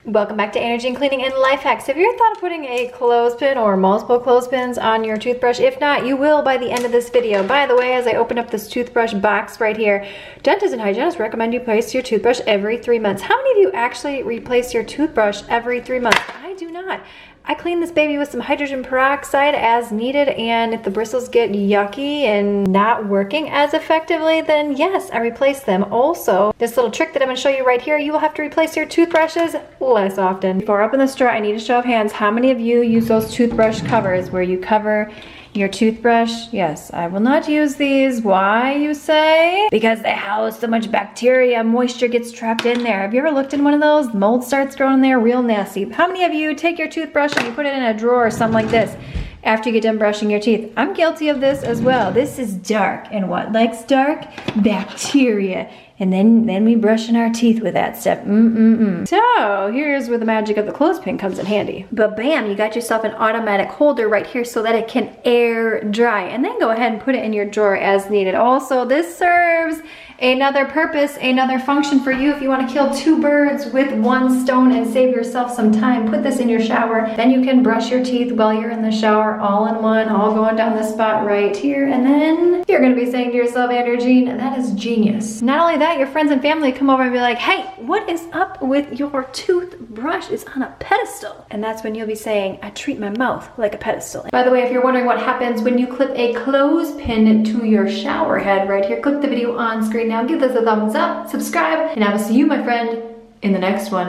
Welcome back to Energy and Cleaning and Life Hacks. Have you ever thought of putting a clothespin or multiple clothespins on your toothbrush? If not, you will by the end of this video. By the way, as I open up this toothbrush box right here, dentists and hygienists recommend you replace your toothbrush every 3 months. How many of you actually replace your toothbrush every 3 months? I do not. I clean this baby with some hydrogen peroxide as needed, and if the bristles get yucky and not working as effectively, then yes, I replace them. Also, this little trick that I'm going to show you right here, you will have to replace your toothbrushes less often. Before I open the straw, I need a show of hands. How many of you use those toothbrush covers where you cover your toothbrush? Yes, I will not use these. Why, you say? Because they house so much bacteria, moisture gets trapped in there. Have you ever looked in one of those? Mold starts growing in there, real nasty. How many of you take your toothbrush and you put it in a drawer or something like this after you get done brushing your teeth? I'm guilty of this as well. This is dark, and what likes dark? Bacteria. And then we brushing our teeth with that stuff. So here's where the magic of the clothespin comes in handy. But bam, you got yourself an automatic holder right here so that it can air dry. And then go ahead and put it in your drawer as needed. Also, this serves another purpose, another function for you if you want to kill 2 birds with 1 stone and save yourself some time. Put this in your shower. Then you can brush your teeth while you're in the shower, all in one, all going down the spot right here. And then you're going to be saying to yourself, Andrea Jean, that is genius. Not only that, your friends and family come over and be like, hey, what is up with your toothbrush? It's on a pedestal. And that's when you'll be saying, I treat my mouth like a pedestal. By the way, if you're wondering what happens when you clip a clothespin to your shower head right here, click the video on screen now, give this a thumbs up, subscribe, and I will see you, my friend, in the next one.